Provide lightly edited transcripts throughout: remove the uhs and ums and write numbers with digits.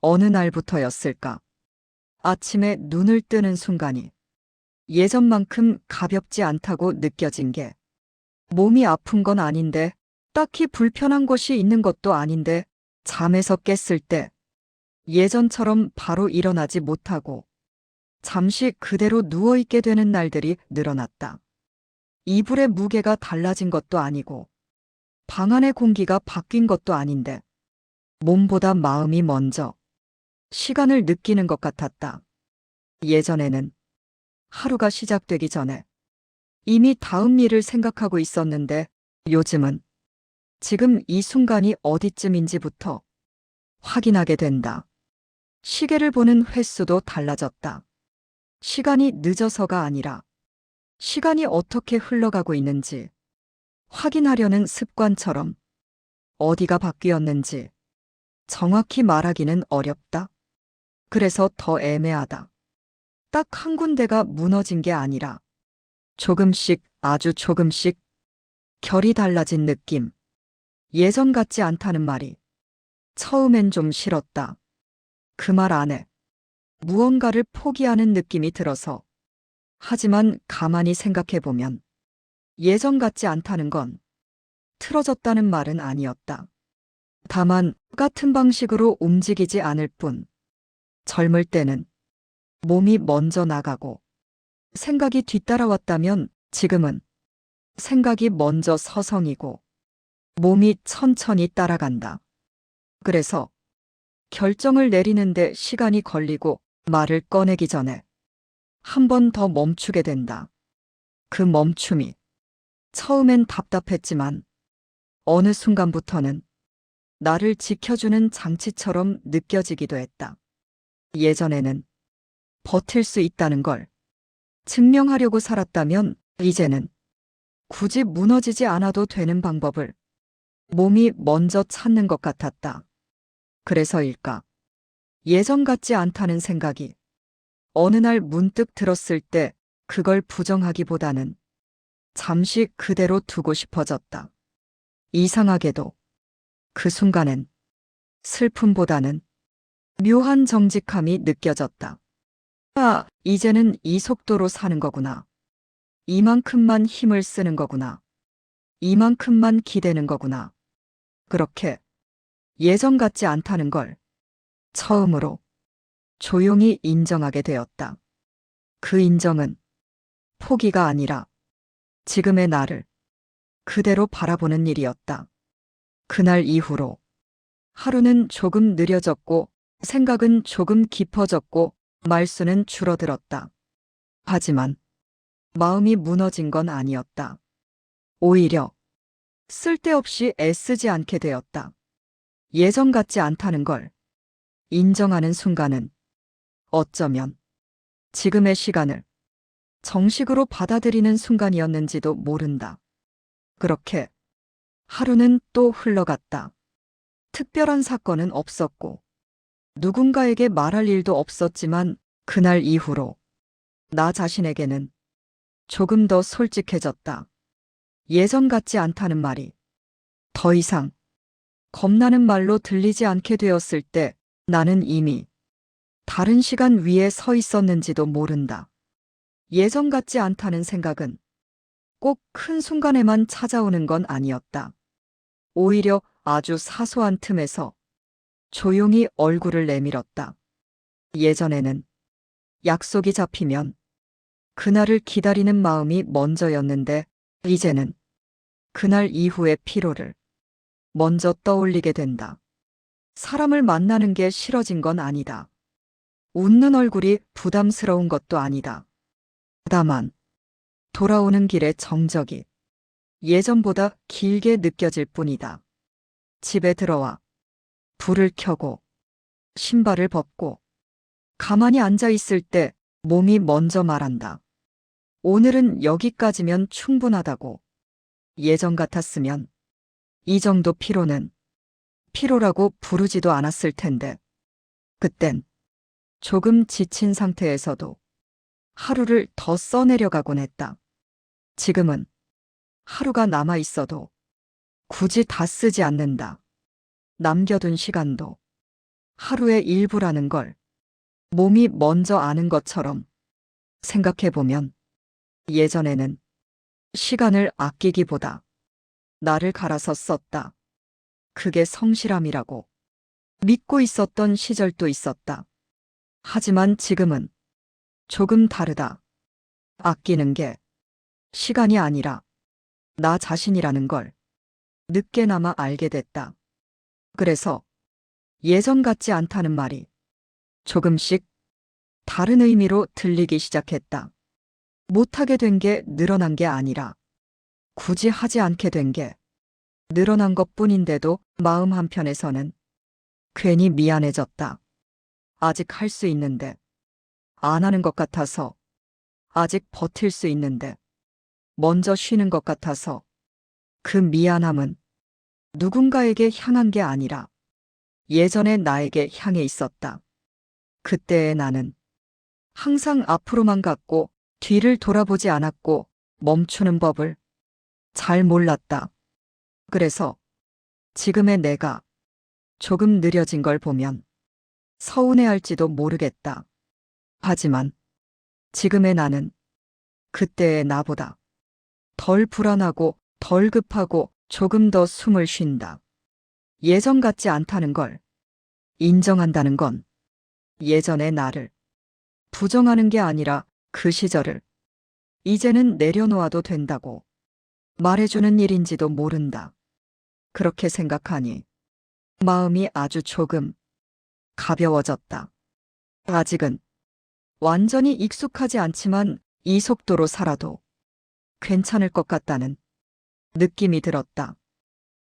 어느 날부터였을까? 아침에 눈을 뜨는 순간이 예전만큼 가볍지 않다고 느껴진 게 몸이 아픈 건 아닌데 딱히 불편한 곳이 있는 것도 아닌데 잠에서 깼을 때 예전처럼 바로 일어나지 못하고 잠시 그대로 누워있게 되는 날들이 늘어났다. 이불의 무게가 달라진 것도 아니고 방 안의 공기가 바뀐 것도 아닌데 몸보다 마음이 먼저 시간을 느끼는 것 같았다. 예전에는 하루가 시작되기 전에 이미 다음 일을 생각하고 있었는데 요즘은 지금 이 순간이 어디쯤인지부터 확인하게 된다. 시계를 보는 횟수도 달라졌다. 시간이 늦어서가 아니라 시간이 어떻게 흘러가고 있는지 확인하려는 습관처럼 어디가 바뀌었는지 정확히 말하기는 어렵다. 그래서 더 애매하다. 딱 한 군데가 무너진 게 아니라 조금씩 아주 조금씩 결이 달라진 느낌. 예전 같지 않다는 말이 처음엔 좀 싫었다. 그 말 안에 무언가를 포기하는 느낌이 들어서. 하지만 가만히 생각해보면 예전 같지 않다는 건 틀어졌다는 말은 아니었다. 다만 같은 방식으로 움직이지 않을 뿐. 젊을 때는 몸이 먼저 나가고 생각이 뒤따라왔다면 지금은 생각이 먼저 서성이고 몸이 천천히 따라간다. 그래서 결정을 내리는데 시간이 걸리고 말을 꺼내기 전에 한 번 더 멈추게 된다. 그 멈춤이 처음엔 답답했지만 어느 순간부터는 나를 지켜주는 장치처럼 느껴지기도 했다. 예전에는 버틸 수 있다는 걸 증명하려고 살았다면 이제는 굳이 무너지지 않아도 되는 방법을 몸이 먼저 찾는 것 같았다. 그래서일까? 예전 같지 않다는 생각이 어느 날 문득 들었을 때 그걸 부정하기보다는 잠시 그대로 두고 싶어졌다. 이상하게도 그 순간엔 슬픔보다는 묘한 정직함이 느껴졌다. 아, 이제는 이 속도로 사는 거구나. 이만큼만 힘을 쓰는 거구나. 이만큼만 기대는 거구나. 그렇게 예전 같지 않다는 걸 처음으로 조용히 인정하게 되었다. 그 인정은 포기가 아니라 지금의 나를 그대로 바라보는 일이었다. 그날 이후로 하루는 조금 느려졌고 생각은 조금 깊어졌고 말수는 줄어들었다. 하지만 마음이 무너진 건 아니었다. 오히려 쓸데없이 애쓰지 않게 되었다. 예전 같지 않다는 걸 인정하는 순간은 어쩌면 지금의 시간을 정식으로 받아들이는 순간이었는지도 모른다. 그렇게 하루는 또 흘러갔다. 특별한 사건은 없었고 누군가에게 말할 일도 없었지만 그날 이후로 나 자신에게는 조금 더 솔직해졌다. 예전 같지 않다는 말이 더 이상 겁나는 말로 들리지 않게 되었을 때 나는 이미 다른 시간 위에 서 있었는지도 모른다. 예전 같지 않다는 생각은 꼭 큰 순간에만 찾아오는 건 아니었다. 오히려 아주 사소한 틈에서 조용히 얼굴을 내밀었다. 예전에는 약속이 잡히면 그날을 기다리는 마음이 먼저였는데 이제는 그날 이후의 피로를 먼저 떠올리게 된다. 사람을 만나는 게 싫어진 건 아니다. 웃는 얼굴이 부담스러운 것도 아니다. 다만 돌아오는 길의 정적이 예전보다 길게 느껴질 뿐이다. 집에 들어와 불을 켜고 신발을 벗고 가만히 앉아 있을 때 몸이 먼저 말한다. 오늘은 여기까지면 충분하다고. 예전 같았으면 이 정도 피로는 피로라고 부르지도 않았을 텐데 그땐 조금 지친 상태에서도 하루를 더 써내려가곤 했다. 지금은 하루가 남아 있어도 굳이 다 쓰지 않는다. 남겨둔 시간도 하루의 일부라는 걸 몸이 먼저 아는 것처럼 생각해보면 예전에는 시간을 아끼기보다 나를 갈아서 썼다. 그게 성실함이라고 믿고 있었던 시절도 있었다. 하지만 지금은 조금 다르다. 아끼는 게 시간이 아니라 나 자신이라는 걸 늦게나마 알게 됐다. 그래서 예전 같지 않다는 말이 조금씩 다른 의미로 들리기 시작했다. 못하게 된 게 늘어난 게 아니라 굳이 하지 않게 된 게 늘어난 것뿐인데도 마음 한편에서는 괜히 미안해졌다. 아직 할 수 있는데, 안 하는 것 같아서, 아직 버틸 수 있는데, 먼저 쉬는 것 같아서, 그 미안함은 누군가에게 향한 게 아니라 예전의 나에게 향해 있었다. 그때의 나는 항상 앞으로만 갔고 뒤를 돌아보지 않았고 멈추는 법을 잘 몰랐다. 그래서 지금의 내가 조금 느려진 걸 보면 서운해할지도 모르겠다. 하지만 지금의 나는 그때의 나보다 덜 불안하고 덜 급하고 조금 더 숨을 쉰다. 예전 같지 않다는 걸 인정한다는 건 예전의 나를 부정하는 게 아니라 그 시절을 이제는 내려놓아도 된다고 말해주는 일인지도 모른다. 그렇게 생각하니 마음이 아주 조금 가벼워졌다. 아직은 완전히 익숙하지 않지만 이 속도로 살아도 괜찮을 것 같다는 느낌이 들었다.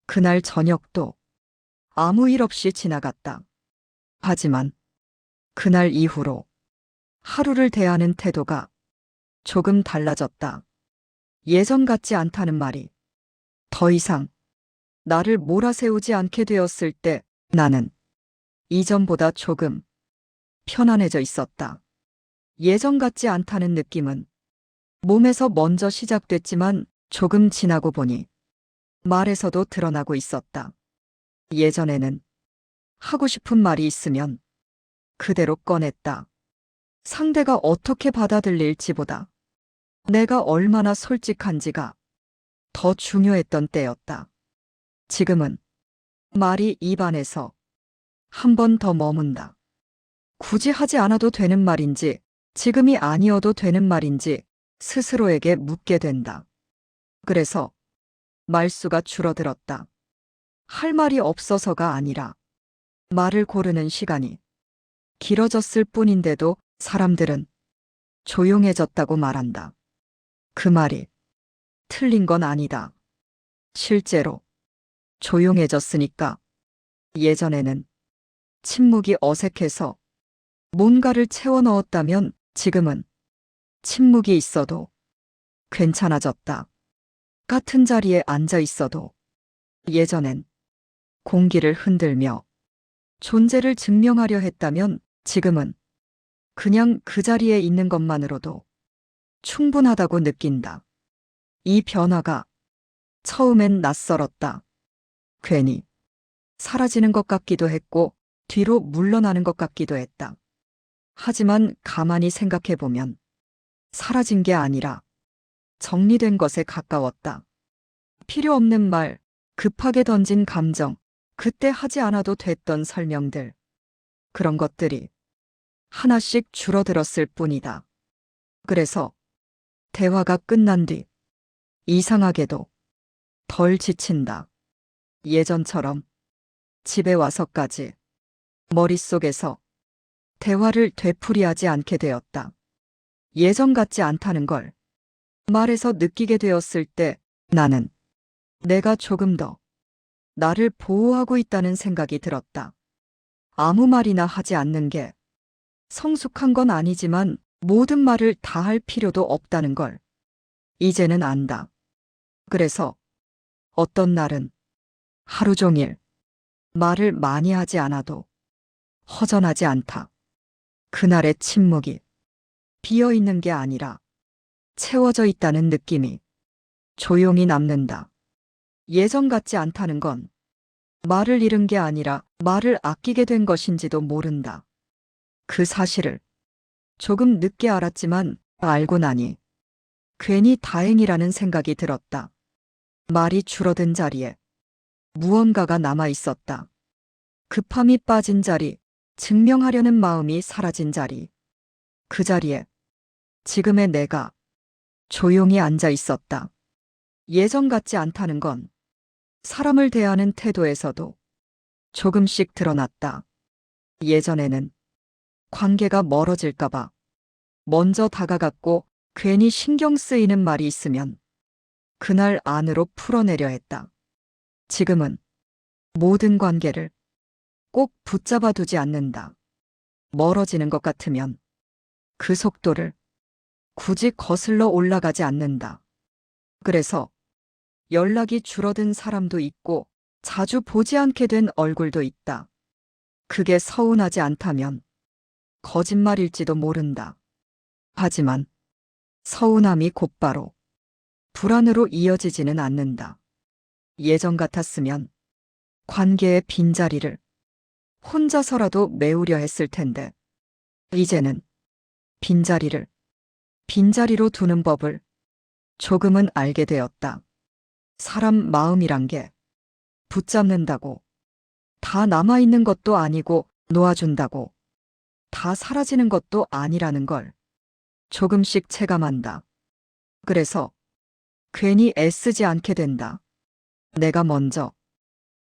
그날 저녁도 아무 일 없이 지나갔다. 하지만 그날 이후로 하루를 대하는 태도가 조금 달라졌다. 예전 같지 않다는 말이 더 이상 나를 몰아세우지 않게 되었을 때 나는 이전보다 조금 편안해져 있었다. 예전 같지 않다는 느낌은 몸에서 먼저 시작됐지만 조금 지나고 보니 말에서도 드러나고 있었다. 예전에는 하고 싶은 말이 있으면 그대로 꺼냈다. 상대가 어떻게 받아들일지보다 내가 얼마나 솔직한지가 더 중요했던 때였다. 지금은 말이 입안에서 한 번 더 머문다. 굳이 하지 않아도 되는 말인지 지금이 아니어도 되는 말인지 스스로에게 묻게 된다. 그래서 말수가 줄어들었다. 할 말이 없어서가 아니라 말을 고르는 시간이 길어졌을 뿐인데도 사람들은 조용해졌다고 말한다. 그 말이 틀린 건 아니다. 실제로 조용해졌으니까. 예전에는 침묵이 어색해서 뭔가를 채워 넣었다면 지금은 침묵이 있어도 괜찮아졌다. 같은 자리에 앉아 있어도 예전엔 공기를 흔들며 존재를 증명하려 했다면 지금은 그냥 그 자리에 있는 것만으로도 충분하다고 느낀다. 이 변화가 처음엔 낯설었다. 괜히 사라지는 것 같기도 했고 뒤로 물러나는 것 같기도 했다. 하지만 가만히 생각해보면 사라진 게 아니라 정리된 것에 가까웠다. 필요 없는 말, 급하게 던진 감정, 그때 하지 않아도 됐던 설명들. 그런 것들이 하나씩 줄어들었을 뿐이다. 그래서 대화가 끝난 뒤 이상하게도 덜 지친다. 예전처럼 집에 와서까지 머릿속에서 대화를 되풀이하지 않게 되었다. 예전 같지 않다는 걸 말해서 느끼게 되었을 때 나는 내가 조금 더 나를 보호하고 있다는 생각이 들었다. 아무 말이나 하지 않는 게 성숙한 건 아니지만 모든 말을 다 할 필요도 없다는 걸 이제는 안다. 그래서 어떤 날은 하루 종일 말을 많이 하지 않아도 허전하지 않다. 그날의 침묵이 비어 있는 게 아니라 채워져 있다는 느낌이 조용히 남는다. 예전 같지 않다는 건 말을 잃은 게 아니라 말을 아끼게 된 것인지도 모른다. 그 사실을 조금 늦게 알았지만 알고 나니 괜히 다행이라는 생각이 들었다. 말이 줄어든 자리에 무언가가 남아 있었다. 급함이 빠진 자리, 증명하려는 마음이 사라진 자리. 그 자리에 지금의 내가 조용히 앉아 있었다. 예전 같지 않다는 건 사람을 대하는 태도에서도 조금씩 드러났다. 예전에는 관계가 멀어질까봐 먼저 다가갔고 괜히 신경 쓰이는 말이 있으면 그날 안으로 풀어내려 했다. 지금은 모든 관계를 꼭 붙잡아 두지 않는다. 멀어지는 것 같으면 그 속도를 굳이 거슬러 올라가지 않는다. 그래서 연락이 줄어든 사람도 있고 자주 보지 않게 된 얼굴도 있다. 그게 서운하지 않다면 거짓말일지도 모른다. 하지만 서운함이 곧바로 불안으로 이어지지는 않는다. 예전 같았으면 관계의 빈자리를 혼자서라도 메우려 했을 텐데 이제는 빈자리로 두는 법을 조금은 알게 되었다. 사람 마음이란 게 붙잡는다고 다 남아있는 것도 아니고 놓아준다고 다 사라지는 것도 아니라는 걸 조금씩 체감한다. 그래서 괜히 애쓰지 않게 된다. 내가 먼저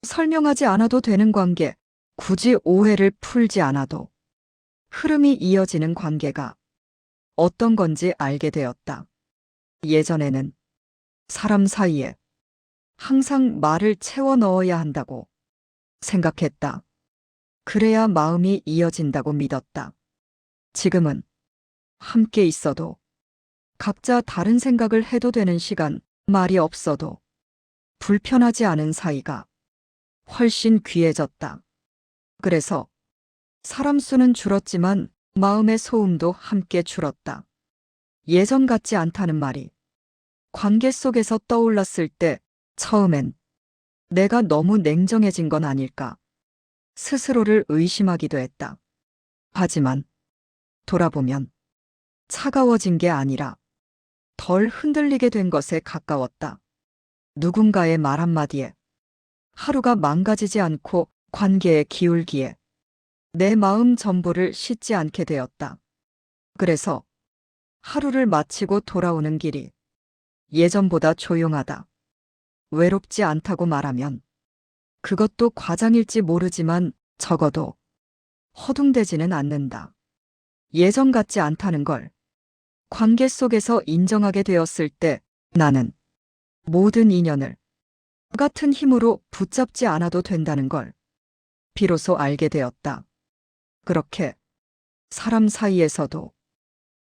설명하지 않아도 되는 관계, 굳이 오해를 풀지 않아도 흐름이 이어지는 관계가 어떤 건지 알게 되었다. 예전에는 사람 사이에 항상 말을 채워 넣어야 한다고 생각했다. 그래야 마음이 이어진다고 믿었다. 지금은 함께 있어도 각자 다른 생각을 해도 되는 시간, 말이 없어도 불편하지 않은 사이가 훨씬 귀해졌다. 그래서 사람 수는 줄었지만 마음의 소음도 함께 줄었다. 예전 같지 않다는 말이 관계 속에서 떠올랐을 때 처음엔 내가 너무 냉정해진 건 아닐까 스스로를 의심하기도 했다. 하지만 돌아보면 차가워진 게 아니라 덜 흔들리게 된 것에 가까웠다. 누군가의 말 한마디에 하루가 망가지지 않고 관계에 기울기에 내 마음 전부를 싣지 않게 되었다. 그래서 하루를 마치고 돌아오는 길이 예전보다 조용하다. 외롭지 않다고 말하면 그것도 과장일지 모르지만 적어도 허둥대지는 않는다. 예전 같지 않다는 걸 관계 속에서 인정하게 되었을 때 나는 모든 인연을 같은 힘으로 붙잡지 않아도 된다는 걸 비로소 알게 되었다. 그렇게 사람 사이에서도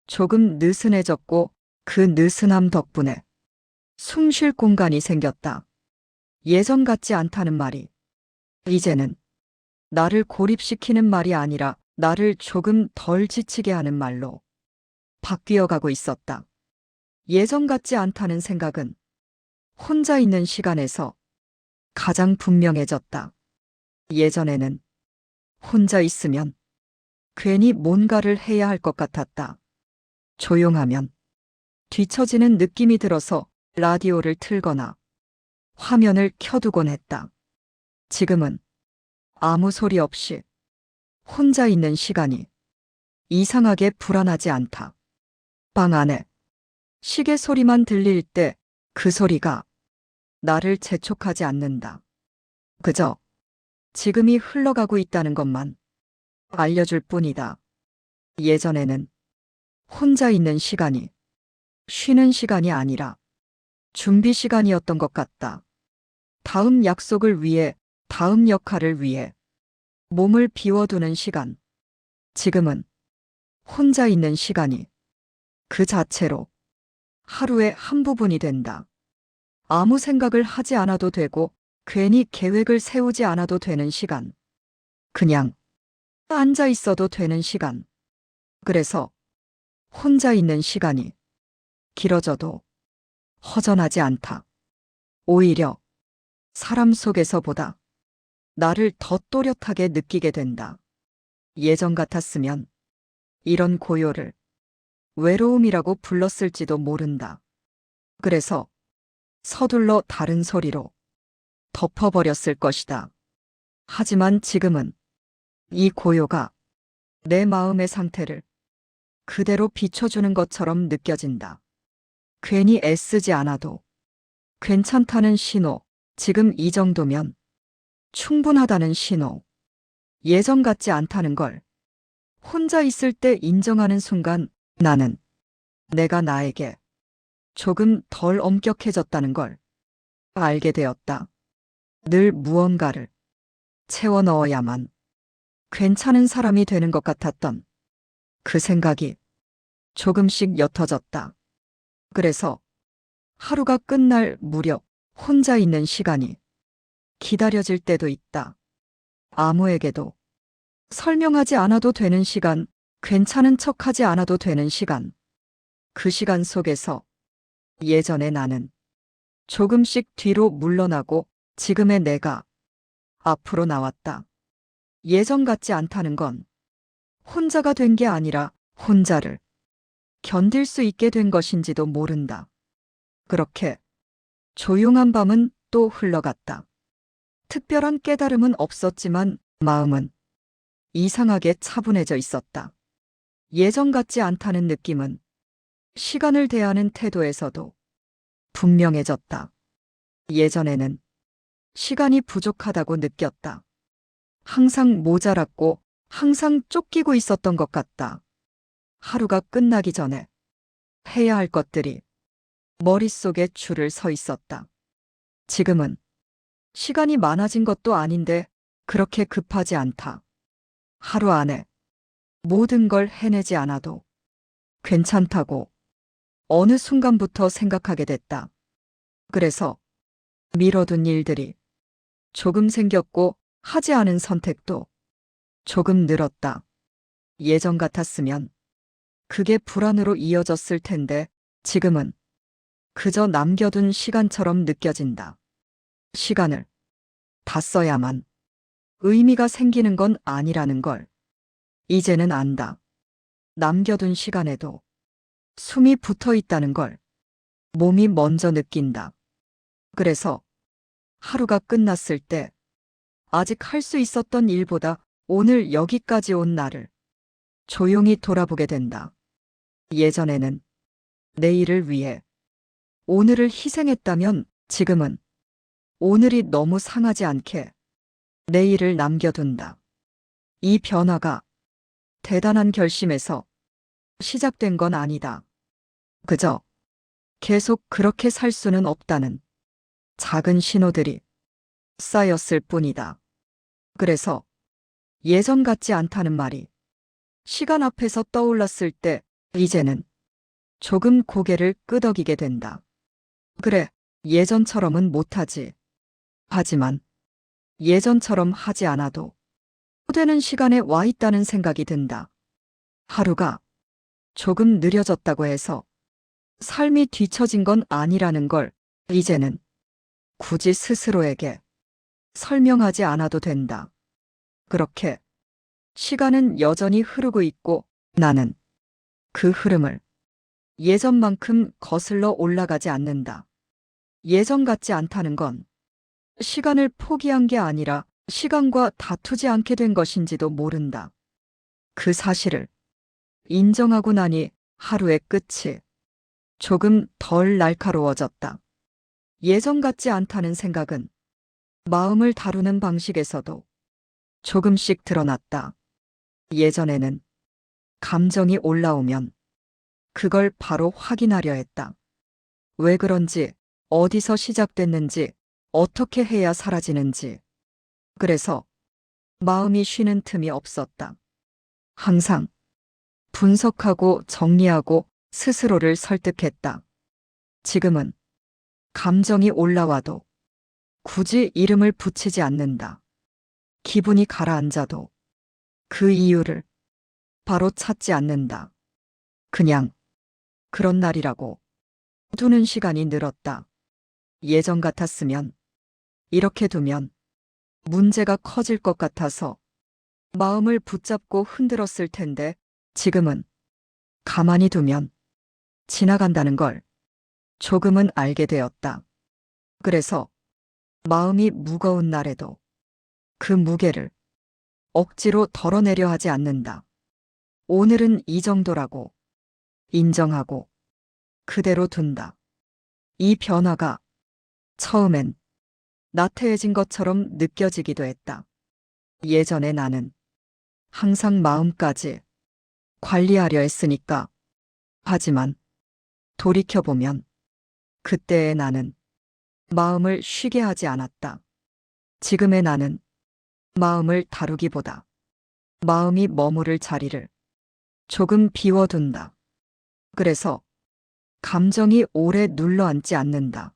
조금 느슨해졌고 그 느슨함 덕분에 숨 쉴 공간이 생겼다. 예전 같지 않다는 말이 이제는 나를 고립시키는 말이 아니라 나를 조금 덜 지치게 하는 말로 바뀌어가고 있었다. 예전 같지 않다는 생각은 혼자 있는 시간에서 가장 분명해졌다. 예전에는 혼자 있으면 괜히 뭔가를 해야 할 것 같았다. 조용하면 뒤처지는 느낌이 들어서 라디오를 틀거나 화면을 켜두곤 했다. 지금은 아무 소리 없이 혼자 있는 시간이 이상하게 불안하지 않다. 방 안에 시계 소리만 들릴 때 그 소리가 나를 재촉하지 않는다. 그저 지금이 흘러가고 있다는 것만 알려줄 뿐이다. 예전에는 혼자 있는 시간이 쉬는 시간이 아니라 준비 시간이었던 것 같다. 다음 약속을 위해, 다음 역할을 위해 몸을 비워두는 시간. 지금은 혼자 있는 시간이 그 자체로 하루의 한 부분이 된다. 아무 생각을 하지 않아도 되고 괜히 계획을 세우지 않아도 되는 시간. 그냥 앉아 있어도 되는 시간. 그래서 혼자 있는 시간이 길어져도 허전하지 않다. 오히려 사람 속에서보다 나를 더 또렷하게 느끼게 된다. 예전 같았으면 이런 고요를 외로움이라고 불렀을지도 모른다. 그래서 서둘러 다른 소리로 덮어버렸을 것이다. 하지만 지금은 이 고요가 내 마음의 상태를 그대로 비춰주는 것처럼 느껴진다. 괜히 애쓰지 않아도 괜찮다는 신호, 지금 이 정도면 충분하다는 신호, 예전 같지 않다는 걸 혼자 있을 때 인정하는 순간 나는 내가 나에게 조금 덜 엄격해졌다는 걸 알게 되었다. 늘 무언가를 채워 넣어야만 괜찮은 사람이 되는 것 같았던 그 생각이 조금씩 옅어졌다. 그래서 하루가 끝날 무렵 혼자 있는 시간이 기다려질 때도 있다. 아무에게도 설명하지 않아도 되는 시간, 괜찮은 척하지 않아도 되는 시간. 그 시간 속에서 예전의 나는 조금씩 뒤로 물러나고 지금의 내가 앞으로 나왔다. 예전 같지 않다는 건 혼자가 된 게 아니라 혼자를 견딜 수 있게 된 것인지도 모른다. 그렇게 조용한 밤은 또 흘러갔다. 특별한 깨달음은 없었지만 마음은 이상하게 차분해져 있었다. 예전 같지 않다는 느낌은 시간을 대하는 태도에서도 분명해졌다. 예전에는 시간이 부족하다고 느꼈다. 항상 모자랐고 항상 쫓기고 있었던 것 같다. 하루가 끝나기 전에 해야 할 것들이 머릿속에 줄을 서 있었다. 지금은 시간이 많아진 것도 아닌데 그렇게 급하지 않다. 하루 안에 모든 걸 해내지 않아도 괜찮다고 어느 순간부터 생각하게 됐다. 그래서 미뤄둔 일들이 조금 생겼고 하지 않은 선택도 조금 늘었다. 예전 같았으면 그게 불안으로 이어졌을 텐데 지금은 그저 남겨둔 시간처럼 느껴진다. 시간을 다 써야만 의미가 생기는 건 아니라는 걸 이제는 안다. 남겨둔 시간에도 숨이 붙어 있다는 걸 몸이 먼저 느낀다. 그래서 하루가 끝났을 때 아직 할 수 있었던 일보다 오늘 여기까지 온 나를 조용히 돌아보게 된다. 예전에는 내일을 위해 오늘을 희생했다면 지금은 오늘이 너무 상하지 않게 내일을 남겨둔다. 이 변화가 대단한 결심에서 시작된 건 아니다. 그저 계속 그렇게 살 수는 없다는 작은 신호들이 쌓였을 뿐이다. 그래서 예전 같지 않다는 말이 시간 앞에서 떠올랐을 때 이제는 조금 고개를 끄덕이게 된다. 그래, 예전처럼은 못하지. 하지만 예전처럼 하지 않아도 되는 시간에 와 있다는 생각이 든다. 하루가 조금 느려졌다고 해서 삶이 뒤처진 건 아니라는 걸 이제는 굳이 스스로에게 설명하지 않아도 된다. 그렇게 시간은 여전히 흐르고 있고 나는 그 흐름을 예전만큼 거슬러 올라가지 않는다. 예전 같지 않다는 건 시간을 포기한 게 아니라 시간과 다투지 않게 된 것인지도 모른다. 그 사실을 인정하고 나니 하루의 끝이 조금 덜 날카로워졌다. 예전 같지 않다는 생각은 마음을 다루는 방식에서도 조금씩 드러났다. 예전에는 감정이 올라오면 그걸 바로 확인하려 했다. 왜 그런지, 어디서 시작됐는지, 어떻게 해야 사라지는지. 그래서 마음이 쉬는 틈이 없었다. 항상 분석하고 정리하고 스스로를 설득했다. 지금은 감정이 올라와도 굳이 이름을 붙이지 않는다. 기분이 가라앉아도 그 이유를 바로 찾지 않는다. 그냥 그런 날이라고 두는 시간이 늘었다. 예전 같았으면 이렇게 두면 문제가 커질 것 같아서 마음을 붙잡고 흔들었을 텐데 지금은 가만히 두면 지나간다는 걸 조금은 알게 되었다. 그래서 마음이 무거운 날에도 그 무게를 억지로 덜어내려 하지 않는다. 오늘은 이 정도라고 인정하고 그대로 둔다. 이 변화가 처음엔 나태해진 것처럼 느껴지기도 했다. 예전에 나는 항상 마음까지 관리하려 했으니까. 하지만 돌이켜보면 그때의 나는 마음을 쉬게 하지 않았다. 지금의 나는 마음을 다루기보다 마음이 머무를 자리를 조금 비워둔다. 그래서 감정이 오래 눌러앉지 않는다.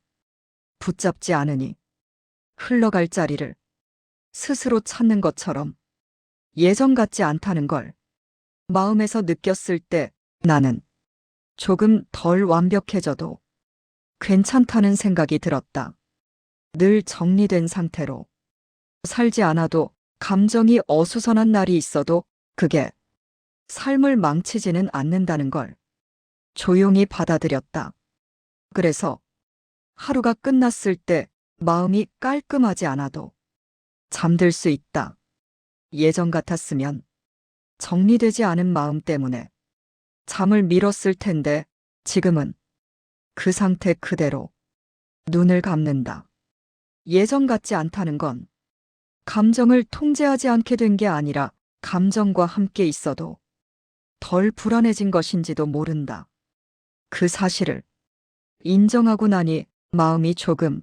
붙잡지 않으니 흘러갈 자리를 스스로 찾는 것처럼 예전 같지 않다는 걸 마음에서 느꼈을 때 나는 조금 덜 완벽해져도 괜찮다는 생각이 들었다. 늘 정리된 상태로 살지 않아도 감정이 어수선한 날이 있어도 그게 삶을 망치지는 않는다는 걸 조용히 받아들였다. 그래서 하루가 끝났을 때 마음이 깔끔하지 않아도 잠들 수 있다. 예전 같았으면 정리되지 않은 마음 때문에 잠을 미뤘을 텐데 지금은 그 상태 그대로 눈을 감는다. 예전 같지 않다는 건 감정을 통제하지 않게 된 게 아니라 감정과 함께 있어도 덜 불안해진 것인지도 모른다. 그 사실을 인정하고 나니 마음이 조금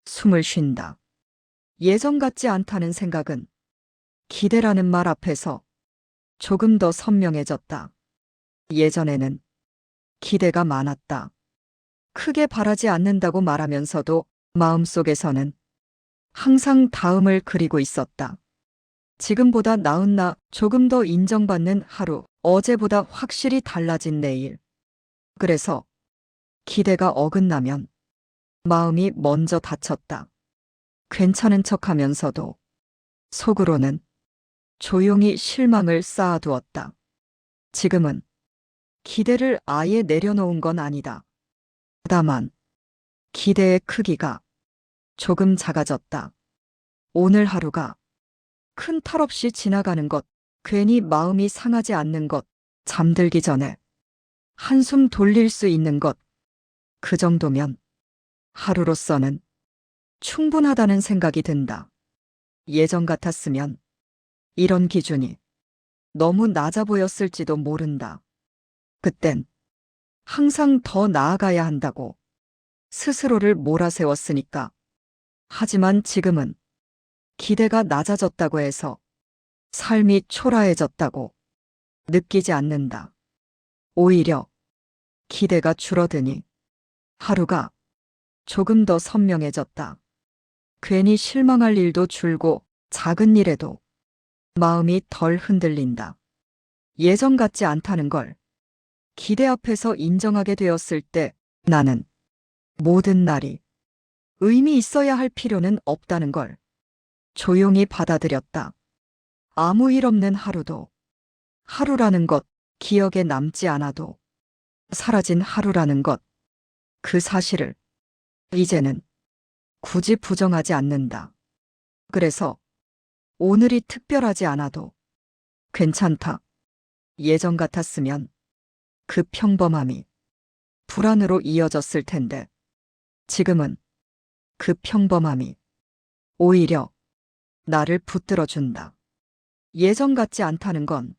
숨을 쉰다. 예전 같지 않다는 생각은 기대라는 말 앞에서 조금 더 선명해졌다. 예전에는 기대가 많았다. 크게 바라지 않는다고 말하면서도 마음속에서는 항상 다음을 그리고 있었다. 지금보다 나은 나, 조금 더 인정받는 하루, 어제보다 확실히 달라진 내일. 그래서 기대가 어긋나면 마음이 먼저 다쳤다. 괜찮은 척하면서도 속으로는 조용히 실망을 쌓아두었다. 지금은 기대를 아예 내려놓은 건 아니다. 다만 기대의 크기가 조금 작아졌다. 오늘 하루가 큰 탈 없이 지나가는 것, 괜히 마음이 상하지 않는 것, 잠들기 전에 한숨 돌릴 수 있는 것, 그 정도면 하루로서는 충분하다는 생각이 든다. 예전 같았으면 이런 기준이 너무 낮아 보였을지도 모른다. 그땐 항상 더 나아가야 한다고 스스로를 몰아세웠으니까. 하지만 지금은 기대가 낮아졌다고 해서 삶이 초라해졌다고 느끼지 않는다. 오히려 기대가 줄어드니 하루가 조금 더 선명해졌다. 괜히 실망할 일도 줄고 작은 일에도 마음이 덜 흔들린다. 예전 같지 않다는 걸 기대 앞에서 인정하게 되었을 때 나는 모든 날이 의미 있어야 할 필요는 없다는 걸 조용히 받아들였다. 아무 일 없는 하루도 하루라는 것, 기억에 남지 않아도 사라진 하루라는 것, 그 사실을 이제는 굳이 부정하지 않는다. 그래서 오늘이 특별하지 않아도 괜찮다. 예전 같았으면 그 평범함이 불안으로 이어졌을 텐데 지금은 그 평범함이 오히려 나를 붙들어준다. 예전 같지 않다는 건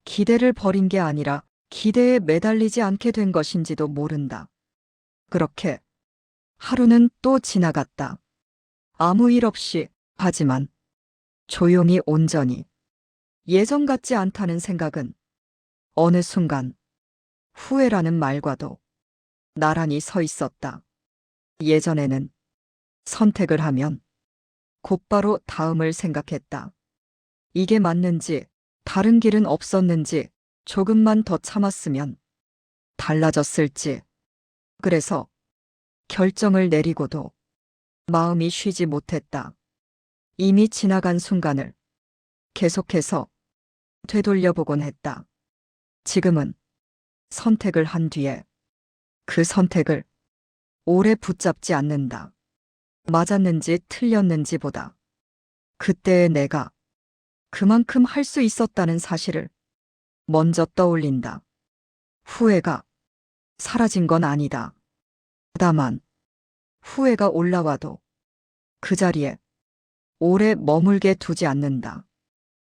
기대를 버린 게 아니라 기대에 매달리지 않게 된 것인지도 모른다. 그렇게 하루는 또 지나갔다. 아무 일 없이, 하지만 조용히 온전히. 예전 같지 않다는 생각은 어느 순간 후회라는 말과도 나란히 서 있었다. 예전에는 선택을 하면 곧바로 다음을 생각했다. 이게 맞는지, 다른 길은 없었는지, 조금만 더 참았으면 달라졌을지. 그래서 결정을 내리고도 마음이 쉬지 못했다. 이미 지나간 순간을 계속해서 되돌려보곤 했다. 지금은 선택을 한 뒤에 그 선택을 오래 붙잡지 않는다. 맞았는지 틀렸는지 보다 그때의 내가 그만큼 할 수 있었다는 사실을 먼저 떠올린다. 후회가 사라진 건 아니다. 다만 후회가 올라와도 그 자리에 오래 머물게 두지 않는다.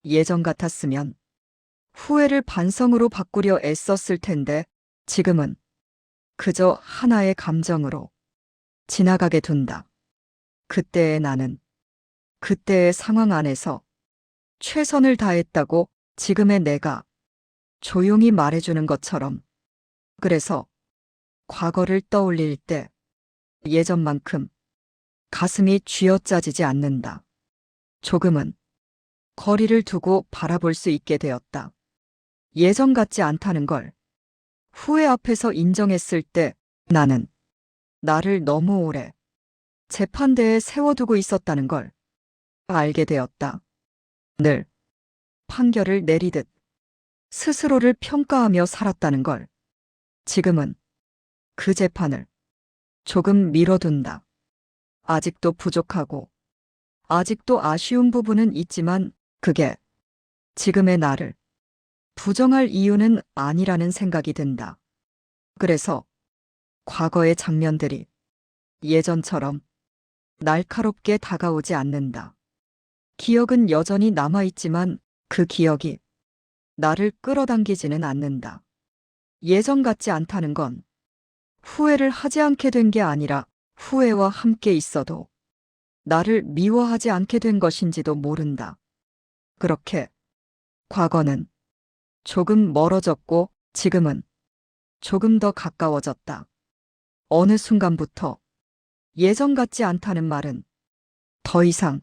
예전 같았으면 후회를 반성으로 바꾸려 애썼을 텐데 지금은 그저 하나의 감정으로 지나가게 둔다. 그때의 나는 그때의 상황 안에서 최선을 다했다고 지금의 내가 조용히 말해주는 것처럼. 그래서 과거를 떠올릴 때 예전만큼 가슴이 쥐어짜지지 않는다. 조금은 거리를 두고 바라볼 수 있게 되었다. 예전 같지 않다는 걸 후회 앞에서 인정했을 때 나는 나를 너무 오래 재판대에 세워두고 있었다는 걸 알게 되었다. 늘 판결을 내리듯 스스로를 평가하며 살았다는 걸 지금은 그 재판을 조금 미뤄둔다. 아직도 부족하고 아직도 아쉬운 부분은 있지만 그게 지금의 나를 부정할 이유는 아니라는 생각이 든다. 그래서 과거의 장면들이 예전처럼 날카롭게 다가오지 않는다. 기억은 여전히 남아있지만 그 기억이 나를 끌어당기지는 않는다. 예전 같지 않다는 건 후회를 하지 않게 된 게 아니라 후회와 함께 있어도 나를 미워하지 않게 된 것인지도 모른다. 그렇게 과거는 조금 멀어졌고 지금은 조금 더 가까워졌다. 어느 순간부터 예전 같지 않다는 말은 더 이상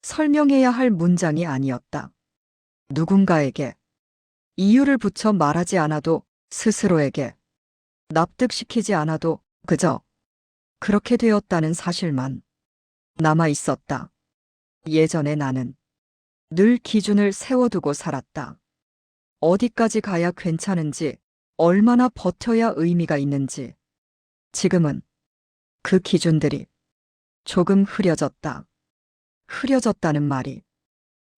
설명해야 할 문장이 아니었다. 누군가에게 이유를 붙여 말하지 않아도 스스로에게 납득시키지 않아도 그저 그렇게 되었다는 사실만 남아 있었다. 예전에 나는 늘 기준을 세워두고 살았다. 어디까지 가야 괜찮은지, 얼마나 버텨야 의미가 있는지. 지금은 그 기준들이 조금 흐려졌다. 흐려졌다는 말이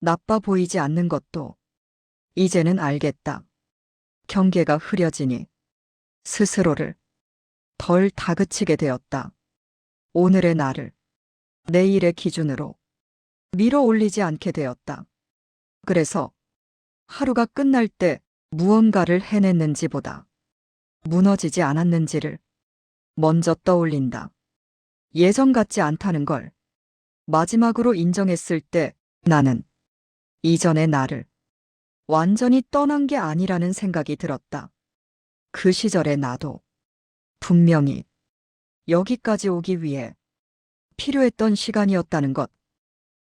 나빠 보이지 않는 것도 이제는 알겠다. 경계가 흐려지니 스스로를 덜 다그치게 되었다. 오늘의 나를 내일의 기준으로 밀어 올리지 않게 되었다. 그래서 하루가 끝날 때 무언가를 해냈는지보다 무너지지 않았는지를 먼저 떠올린다. 예전 같지 않다는 걸 마지막으로 인정했을 때 나는 이전의 나를 완전히 떠난 게 아니라는 생각이 들었다. 그 시절의 나도 분명히 여기까지 오기 위해 필요했던 시간이었다는 것.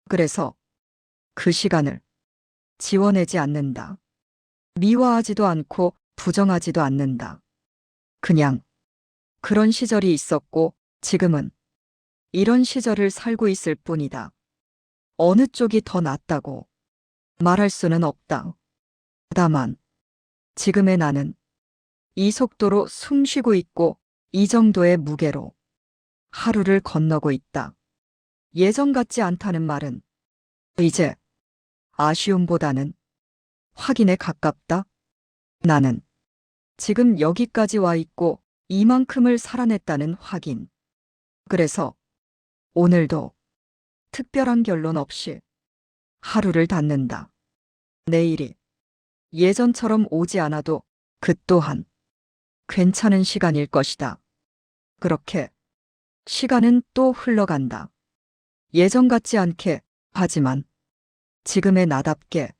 그래서 그 시간을 지워내지 않는다. 미워하지도 않고 부정하지도 않는다. 그냥 그런 시절이 있었고 지금은 이런 시절을 살고 있을 뿐이다. 어느 쪽이 더 낫다고 말할 수는 없다. 다만 지금의 나는 이 속도로 숨 쉬고 있고 이 정도의 무게로 하루를 건너고 있다. 예전 같지 않다는 말은 이제 아쉬움보다는 확인에 가깝다. 나는 지금 여기까지 와 있고 이만큼을 살아냈다는 확인. 그래서 오늘도 특별한 결론 없이 하루를 닫는다. 내일이 예전처럼 오지 않아도 그 또한 괜찮은 시간일 것이다. 그렇게 시간은 또 흘러간다. 예전 같지 않게, 하지만 지금의 나답게